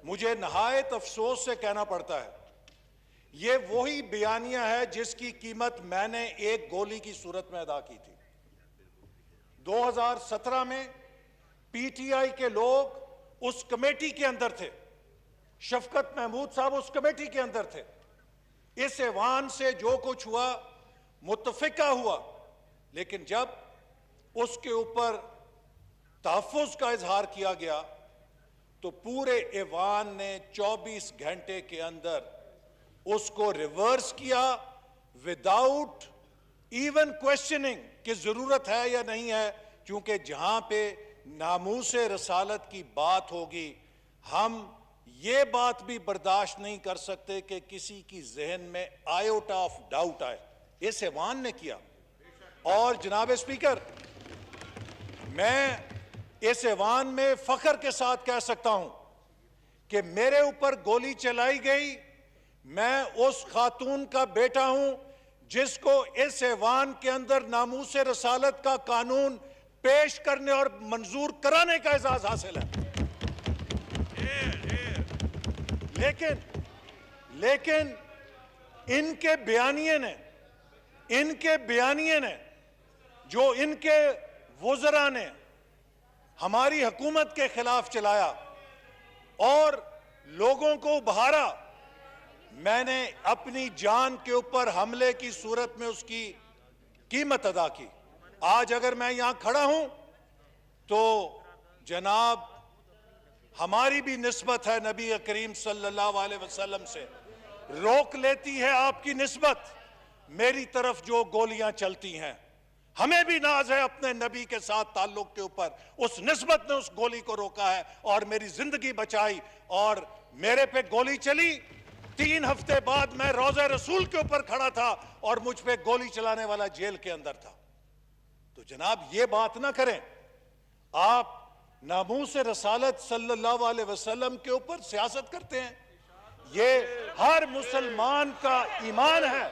مجھے نہایت افسوس سے کہنا پڑتا ہے یہ وہی بیانیہ ہے جس کی قیمت میں نے ایک گولی کی صورت میں ادا کی تھی۔ 2017 میں پی ٹی آئی کے لوگ اس کمیٹی کے اندر تھے، شفقت محمود صاحب اس کمیٹی کے اندر تھے۔ اس ایوان سے جو کچھ ہوا متفقہ ہوا، لیکن جب اس کے اوپر تحفظ کا اظہار کیا گیا تو پورے ایوان نے 24 گھنٹے کے اندر اس کو ریورس کیا وداؤٹ ایون کوشچننگ کہ ضرورت ہے یا نہیں ہے، چونکہ جہاں پہ ناموس رسالت کی بات ہوگی ہم یہ بات بھی برداشت نہیں کر سکتے کہ کسی کی ذہن میں آئیوٹا آف ڈاؤٹ آئے۔ اس ایوان نے کیا۔ اور جناب اسپیکر، میں اس ایوان میں فخر کے ساتھ کہہ سکتا ہوں کہ میرے اوپر گولی چلائی گئی، میں اس خاتون کا بیٹا ہوں جس کو اس ایوان کے اندر ناموس رسالت کا قانون پیش کرنے اور منظور کرانے کا اعزاز حاصل ہے۔ لیکن ان کے بیانیے نے جو ان کے وزراء نے ہماری حکومت کے خلاف چلایا اور لوگوں کو ابھارا، میں نے اپنی جان کے اوپر حملے کی صورت میں اس کی قیمت ادا کی۔ آج اگر میں یہاں کھڑا ہوں تو جناب ہماری بھی نسبت ہے نبی کریم صلی اللہ علیہ وسلم سے، روک لیتی ہے آپ کی نسبت میری طرف جو گولیاں چلتی ہیں۔ ہمیں بھی ناز ہے اپنے نبی کے ساتھ تعلق کے اوپر، اس نسبت نے اس گولی کو روکا ہے اور میری زندگی بچائی۔ اور میرے پہ گولی چلی، 3 ہفتے بعد میں روضہ رسول کے اوپر کھڑا تھا اور مجھ پہ گولی چلانے والا جیل کے اندر تھا۔ تو جناب یہ بات نہ کریں، آپ ناموس رسالت صلی اللہ علیہ وسلم کے اوپر سیاست کرتے ہیں۔ یہ ہر مسلمان کا ایمان ہے،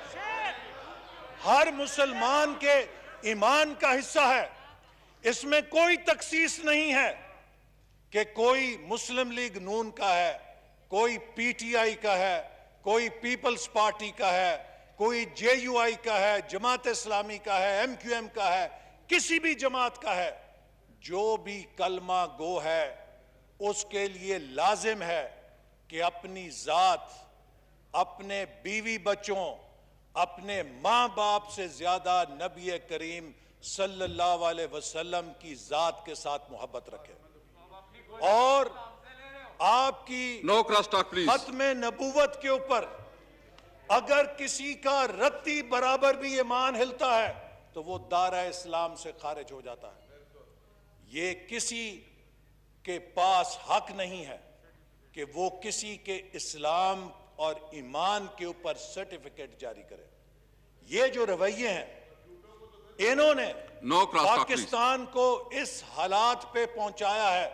ہر مسلمان کے ایمان کا حصہ ہے۔ اس میں کوئی تخصیص نہیں ہے کہ کوئی مسلم لیگ نون کا ہے، کوئی پی ٹی آئی کا ہے، کوئی پیپلز پارٹی کا ہے، کوئی جے یو آئی کا ہے، جماعت اسلامی کا ہے، ایم کیو ایم کا ہے، کسی بھی جماعت کا ہے۔ جو بھی کلمہ گو ہے اس کے لیے لازم ہے کہ اپنی ذات، اپنے بیوی بچوں، اپنے ماں باپ سے زیادہ نبی کریم صلی اللہ علیہ وسلم کی ذات کے ساتھ محبت رکھے۔ اور آپ کی ختم نبوت کے اوپر اگر کسی کا رتی برابر بھی ایمان ہلتا ہے تو وہ دائرہ اسلام سے خارج ہو جاتا ہے۔ یہ کسی کے پاس حق نہیں ہے کہ وہ کسی کے اسلام اور ایمان کے اوپر سرٹیفکیٹ جاری کرے۔ یہ جو رویے ہیں انہوں نے پاکستان کو اس حالات پہ پہنچایا ہے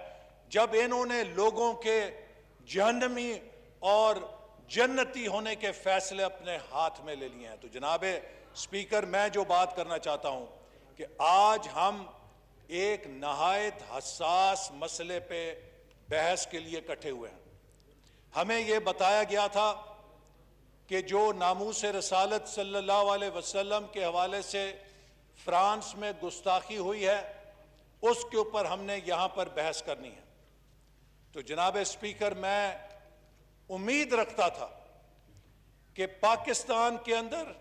جب انہوں نے لوگوں کے جہنمی اور جنتی ہونے کے فیصلے اپنے ہاتھ میں لے لیے ہیں۔ تو جناب اسپیکر، میں جو بات کرنا چاہتا ہوں کہ آج ہم ایک نہایت حساس مسئلے پہ بحث کے لیے اکٹھے ہوئے ہیں۔ ہمیں یہ بتایا گیا تھا کہ جو ناموس رسالت صلی اللہ علیہ وسلم کے حوالے سے فرانس میں گستاخی ہوئی ہے اس کے اوپر ہم نے یہاں پر بحث کرنی ہے۔ تو جناب اسپیکر، میں امید رکھتا تھا کہ پاکستان کے اندر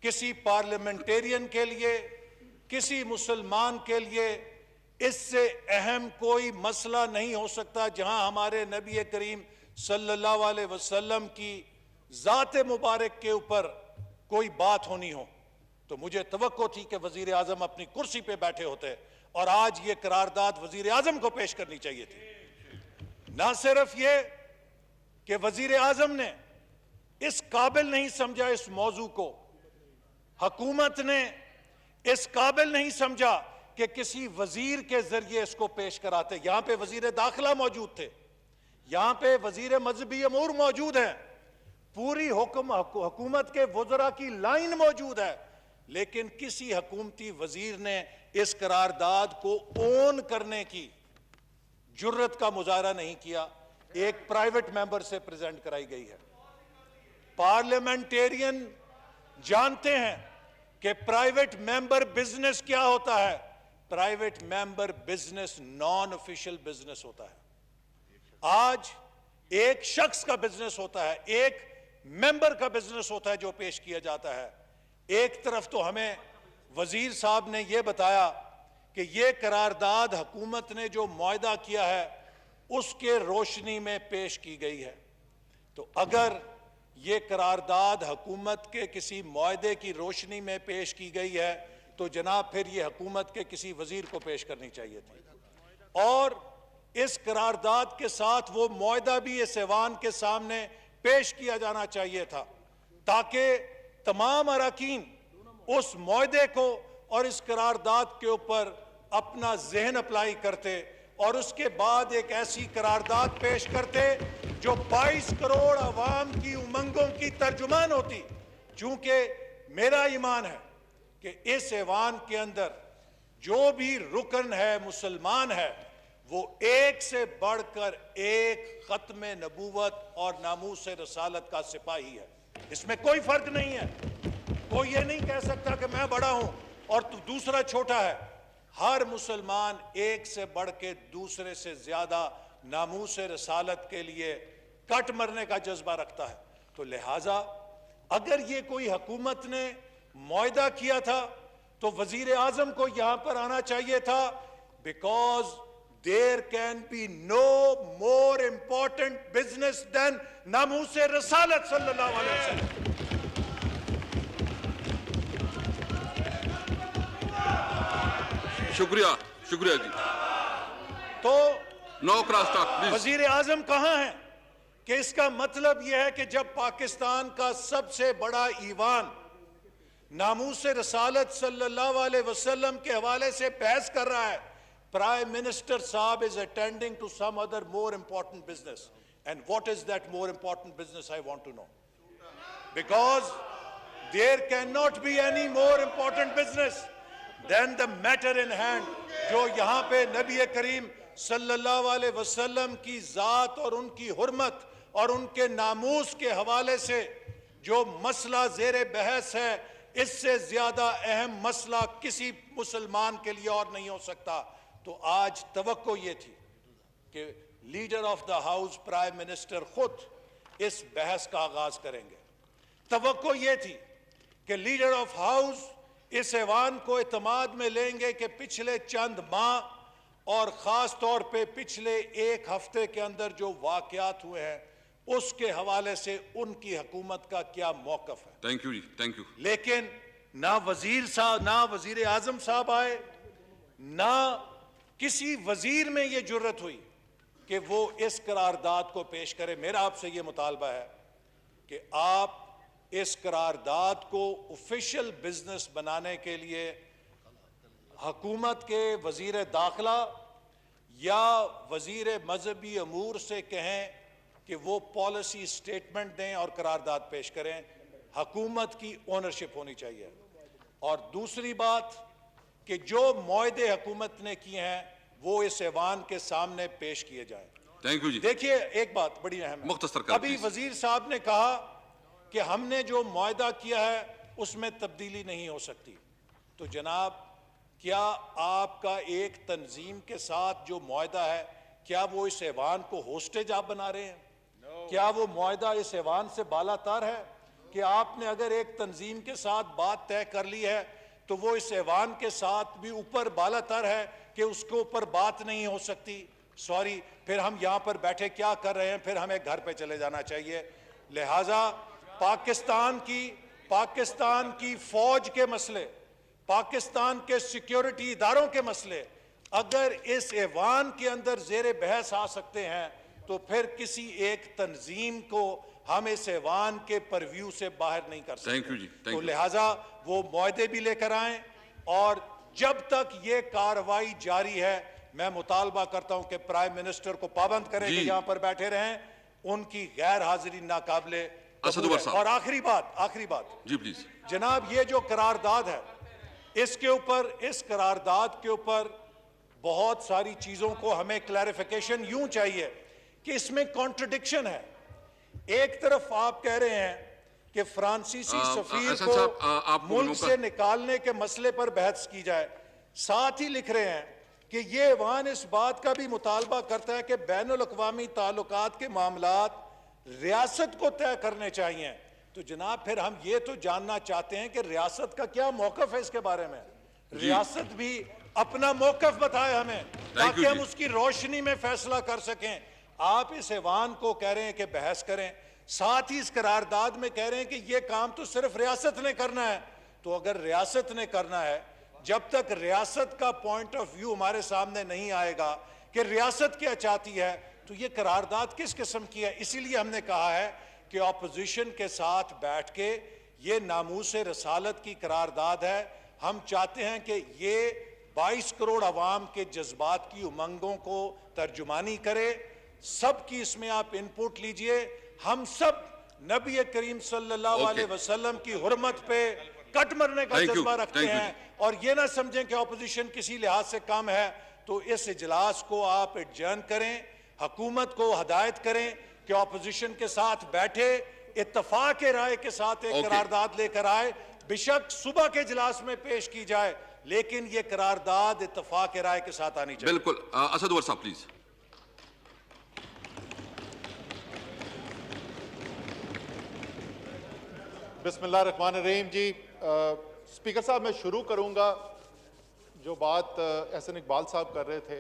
کسی پارلیمنٹیرین کے لیے، کسی مسلمان کے لیے اس سے اہم کوئی مسئلہ نہیں ہو سکتا جہاں ہمارے نبی کریم صلی اللہ علیہ وسلم کی ذات مبارک کے اوپر کوئی بات ہونی ہو۔ تو مجھے توقع تھی کہ وزیر اعظم اپنی کرسی پہ بیٹھے ہوتے اور آج یہ قرارداد وزیر اعظم کو پیش کرنی چاہیے تھی۔ نہ صرف یہ کہ وزیر اعظم نے اس قابل نہیں سمجھا اس موضوع کو، حکومت نے اس قابل نہیں سمجھا کہ کسی وزیر کے ذریعے اس کو پیش کراتے۔ یہاں پہ وزیر داخلہ موجود تھے، یہاں پہ وزیر مذہبی امور موجود ہیں، پوری حکومت کے وزراء کی لائن موجود ہے، لیکن کسی حکومتی وزیر نے اس قرارداد کو اون کرنے کی جرت کا مظاہرہ نہیں کیا۔ ایک پرائیویٹ ممبر سے پریزنٹ کرائی گئی ہے۔ پارلیمنٹیرین جانتے ہیں کہ پرائیویٹ ممبر بزنس کیا ہوتا ہے۔ Private member business naan official business ہوتا ہے۔ آج ایک شخص کا بزنس ہوتا ہے، ایک ممبر کا بزنس ہوتا ہے جو پیش کیا جاتا ہے۔ ایک طرف تو ہمیں وزیر صاحب نے یہ بتایا کہ یہ قرارداد حکومت نے جو معاہدہ کیا ہے اس کے روشنی میں پیش کی گئی ہے، تو اگر یہ قرارداد حکومت کے کسی معاہدے کی روشنی میں پیش کی گئی ہے تو جناب پھر یہ حکومت کے کسی وزیر کو پیش کرنی چاہیے تھی، اور اس قرارداد کے ساتھ وہ معاہدہ بھی اس ایوان کے سامنے پیش کیا جانا چاہیے تھا تاکہ تمام اراکین اس معاہدے کو اور اس قرارداد کے اوپر اپنا ذہن اپلائی کرتے اور اس کے بعد ایک ایسی قرارداد پیش کرتے جو 22 کروڑ عوام کی امنگوں کی ترجمان ہوتی۔ چونکہ میرا ایمان ہے کہ اس ایوان کے اندر جو بھی رکن ہے مسلمان ہے وہ ایک سے بڑھ کر ایک ختم نبوت اور ناموس رسالت کا سپاہی ہے، اس میں کوئی فرق نہیں ہے۔ کوئی یہ نہیں کہہ سکتا کہ میں بڑا ہوں اور تو دوسرا چھوٹا ہے۔ ہر مسلمان ایک سے بڑھ کے دوسرے سے زیادہ ناموس رسالت کے لیے کٹ مرنے کا جذبہ رکھتا ہے، تو لہٰذا اگر یہ کوئی حکومت نے معاہدہ کیا تھا تو وزیر اعظم کو یہاں پر آنا چاہیے تھا، because there can be no more important business than ناموس رسالت صلی اللہ علیہ وسلم۔ شکریہ جی۔ تو نو کراس ٹاک پلیز۔ وزیر اعظم کہاں ہیں کہ اس کا مطلب یہ ہے کہ جب پاکستان کا سب سے بڑا ایوان ناموس رسالت صلی اللہ علیہ وسلم کے حوالے سے بحث کر رہا ہے، پرائم منسٹر صاحب is attending to some other more important business. And what is that more important business, I want to know. Because there cannot be any more important business than the matter in hand جو یہاں پہ نبی کریم صلی اللہ علیہ وسلم کی ذات اور ان کی حرمت اور ان کے ناموس کے حوالے سے جو مسئلہ زیر بحث ہے، اس سے زیادہ اہم مسئلہ کسی مسلمان کے لیے اور نہیں ہو سکتا۔ تو آج توقع یہ تھی کہ leader of the house prime minister خود اس بحث کا آغاز کریں گے۔ توقع یہ تھی کہ لیڈر آف ہاؤس اس ایوان کو اعتماد میں لیں گے کہ پچھلے چند ماہ اور خاص طور پہ پچھلے ایک ہفتے کے اندر جو واقعات ہوئے ہیں اس کے حوالے سے ان کی حکومت کا کیا موقف ہے۔ تھینک یو جی، تھینک یو۔ لیکن نہ وزیر صاحب، نہ وزیر اعظم صاحب آئے، نہ کسی وزیر میں یہ جرت ہوئی کہ وہ اس قرارداد کو پیش کرے۔ میرا آپ سے یہ مطالبہ ہے کہ آپ اس قرارداد کو آفیشل بزنس بنانے کے لیے حکومت کے وزیر داخلہ یا وزیر مذہبی امور سے کہیں کہ وہ پالیسی سٹیٹمنٹ دیں اور قرارداد پیش کریں۔ حکومت کی اونرشپ ہونی چاہیے۔ اور دوسری بات کہ جو معاہدے حکومت نے کیے ہیں وہ اس ایوان کے سامنے پیش کیے جائیں۔ تھینک یو جی۔ دیکھیے ایک بات بڑی اہم ہے، مختصر کر ابھی وزیر صاحب نے کہا کہ ہم نے جو معاہدہ کیا ہے اس میں تبدیلی نہیں ہو سکتی۔ تو جناب کیا آپ کا ایک تنظیم کے ساتھ جو معاہدہ ہے کیا وہ اس ایوان کو ہوسٹیج آپ بنا رہے ہیں؟ کیا وہ معاہدہ اس ایوان سے بالا تر ہے کہ آپ نے اگر ایک تنظیم کے ساتھ بات طے کر لی ہے تو وہ اس ایوان کے ساتھ بھی اوپر بالا تر ہے کہ اس کے اوپر بات نہیں ہو سکتی؟ سوری، پھر ہم یہاں پر بیٹھے کیا کر رہے ہیں؟ پھر ہمیں گھر پہ چلے جانا چاہیے۔ لہٰذا پاکستان کی فوج کے مسئلے، پاکستان کے سیکیورٹی اداروں کے مسئلے اگر اس ایوان کے اندر زیر بحث آ سکتے ہیں تو پھر کسی ایک تنظیم کو ہم اس ایوان کے پرویو سے باہر نہیں کر سکتے۔ تو لہٰذا وہ معاہدے بھی لے کر آئیں، اور جب تک یہ کارروائی جاری ہے میں مطالبہ کرتا ہوں کہ پرائم منسٹر کو پابند کریں کہ یہاں پر بیٹھے رہیں، ان کی غیر حاضری ناقابل قبول ہے۔ اور آخری بات جی پلیز جناب، یہ جو قرارداد ہے اس قرارداد کے اوپر بہت ساری چیزوں کو ہمیں کلیریفیکیشن یوں چاہیے کہ اس میں کانٹرڈکشن ہے. ایک طرف آپ کہہ رہے ہیں کہ فرانسیسی سفیر احسن کو صاحب، آپ کو ملک موقع- سے نکالنے کے مسئلے پر بحث کی جائے. ساتھ ہی لکھ رہے ہیں کہ یہ ایوان اس بات کا بھی مطالبہ کرتا ہے کہ بین الاقوامی تعلقات کے معاملات ریاست کو طے کرنے چاہیے. تو جناب پھر ہم یہ تو جاننا چاہتے ہیں کہ ریاست کا کیا موقف ہے اس کے بارے میں. ریاست بھی اپنا موقف بتائے ہمیں تاکہ ہم اس کی روشنی میں فیصلہ کر سکیں. آپ اس ایوان کو کہہ رہے ہیں کہ بحث کریں، ساتھ ہی اس قرارداد میں کہہ رہے ہیں کہ یہ کام تو صرف ریاست نے کرنا ہے. تو اگر ریاست نے کرنا ہے، جب تک ریاست کا پوائنٹ آف ویو ہمارے سامنے نہیں آئے گا کہ ریاست کیا چاہتی ہے، تو یہ قرارداد کس قسم کی ہے. اسی لیے ہم نے کہا ہے کہ اپوزیشن کے ساتھ بیٹھ کے یہ ناموس رسالت کی قرارداد ہے. ہم چاہتے ہیں کہ یہ 22 کروڑ عوام کے جذبات کی امنگوں کو ترجمانی کرے. سب کی اس میں آپ انپوٹ لیجئے. ہم سب نبی کریم صلی اللہ علیہ وسلم کی حرمت پہ کٹ مرنے کا جذبہ رکھتے ہیں، اور یہ نہ سمجھیں کہ اپوزیشن کسی لحاظ سے کم ہے. تو اس اجلاس کو آپ ایڈجرن کریں، حکومت کو ہدایت کریں کہ اپوزیشن کے ساتھ بیٹھے، اتفاق رائے کے ساتھ ایک قرارداد لے کر آئے. بشک صبح کے اجلاس میں پیش کی جائے، لیکن یہ قرارداد اتفاق رائے کے ساتھ آنی چاہیے. بالکل. اسد عمر صاحب پلیز. بسم اللہ الرحمن الرحیم. جی اسپیکر صاحب، میں شروع کروں گا جو بات احسن اقبال صاحب کر رہے تھے.